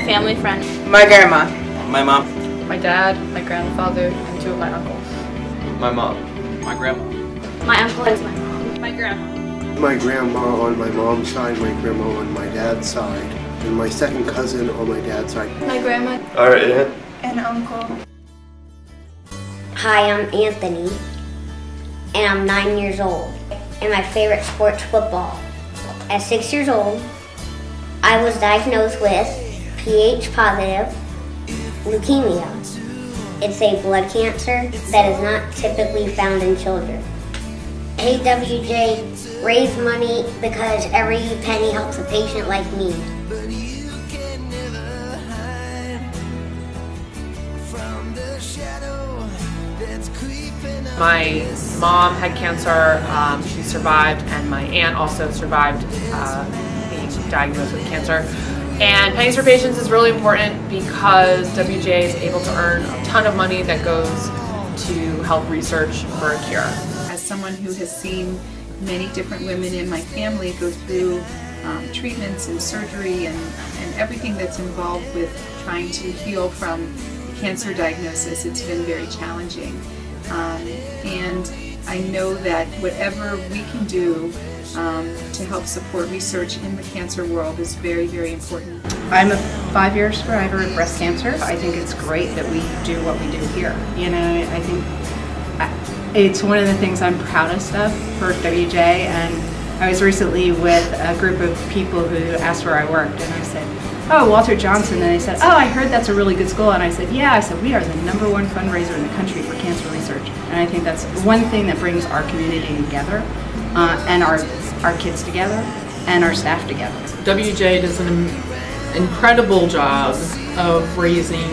family friend. My grandma. My mom. My dad, my grandfather, and 2 of my uncles. My mom. My grandma. My uncle and my mom. My grandma. My grandma on my mom's side, my grandma on my dad's side, and my second cousin on my dad's side. My grandma. Our aunt. And uncle. Hi, I'm Anthony, and I'm 9 years old, and my favorite sport's football. At 6 years old, I was diagnosed with Ph positive leukemia. It's a blood cancer that is not typically found in children. AWJ raised money because every penny helps a patient like me. My mom had cancer, she survived, and my aunt also survived being diagnosed with cancer. And Pennies for Patients is really important because WJ is able to earn a ton of money that goes to help research for a cure. As someone who has seen many different women in my family go through treatments and surgery and everything that's involved with trying to heal from cancer diagnosis, it's been very challenging. And I know that whatever we can do to help support research in the cancer world is very, very important. I'm a 5-year survivor of breast cancer. I think it's great that we do what we do here. You know, I think it's one of the things I'm proudest of for WJ, and I was recently with a group of people who asked where I worked, and I said, oh, Walter Johnson, and they said, oh, I heard that's a really good school, and I said, yeah, I said, we are the #1 fundraiser in the country for cancer research, and I think that's one thing that brings our community together, and our kids together, and our staff together. WJ does an incredible job of raising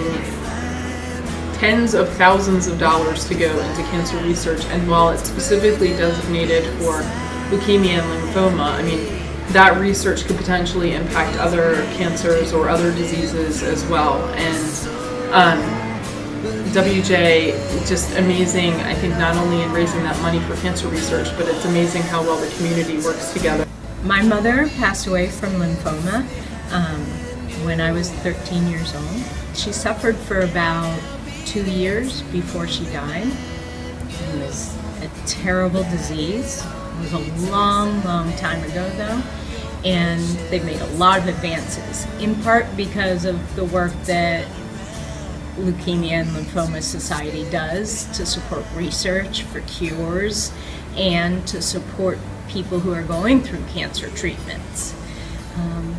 tens of thousands of dollars to go into cancer research, and while it's specifically designated for leukemia and lymphoma, I mean, that research could potentially impact other cancers or other diseases as well. And WJ is just amazing, I think, not only in raising that money for cancer research, but it's amazing how well the community works together. My mother passed away from lymphoma when I was 13 years old. She suffered for about 2 years before she died. It was a terrible disease. It was a long, long time ago though, and they've made a lot of advances, in part because of the work that Leukemia and Lymphoma Society does to support research for cures and to support people who are going through cancer treatments.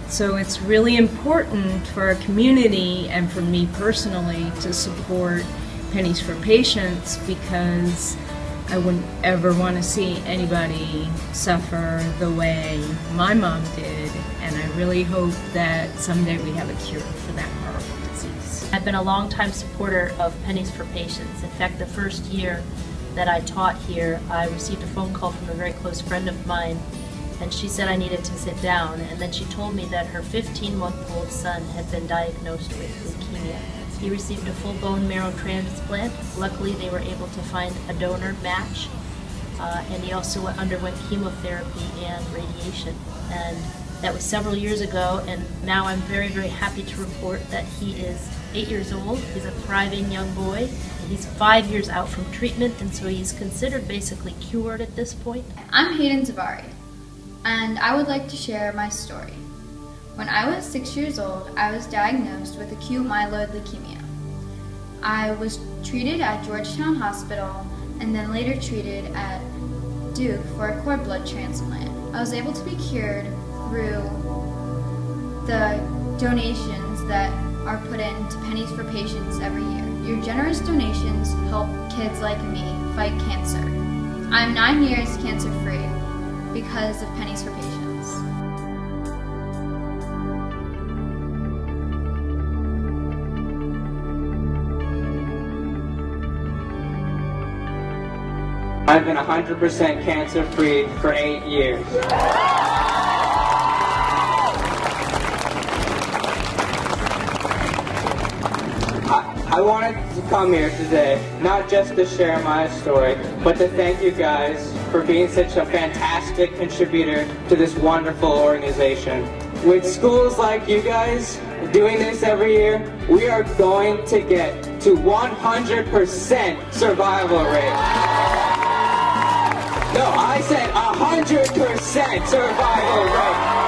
So it's really important for our community and for me personally to support Pennies for Patients, because I wouldn't ever want to see anybody suffer the way my mom did, and I really hope that someday we have a cure for that horrible disease. I've been a longtime supporter of Pennies for Patients. In fact, the first year that I taught here, I received a phone call from a very close friend of mine, and she said I needed to sit down, and then she told me that her 15-month-old son had been diagnosed with leukemia. He received a full bone marrow transplant. Luckily, they were able to find a donor match, and he also underwent chemotherapy and radiation. And that was several years ago, and now I'm very, very happy to report that he is 8 years old. He's a thriving young boy. He's 5 years out from treatment, and so he's considered basically cured at this point. I'm Hayden Zavari, and I would like to share my story. When I was 6 years old, I was diagnosed with acute myeloid leukemia. I was treated at Georgetown Hospital and then later treated at Duke for a cord blood transplant. I was able to be cured through the donations that are put into Pennies for Patients every year. Your generous donations help kids like me fight cancer. I'm 9 years cancer-free because of Pennies for Patients. I've been 100% cancer-free for 8 years. I wanted to come here today, not just to share my story, but to thank you guys for being such a fantastic contributor to this wonderful organization. With schools like you guys, doing this every year, we are going to get to 100% survival rate. No, I said 100% survival rate.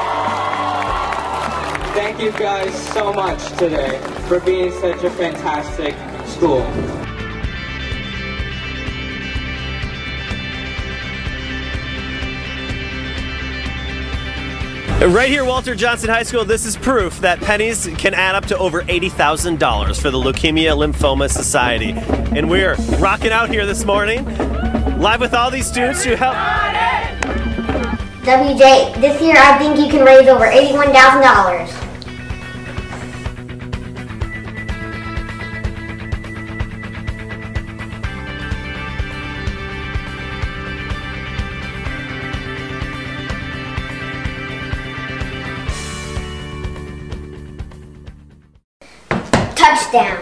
Thank you guys so much today for being such a fantastic school. Right here, Walter Johnson High School, this is proof that pennies can add up to over $80,000 for the Leukemia Lymphoma Society. And we're rocking out here this morning, live with all these students who help. WJ, this year I think you can raise over $81,000. Touchdown.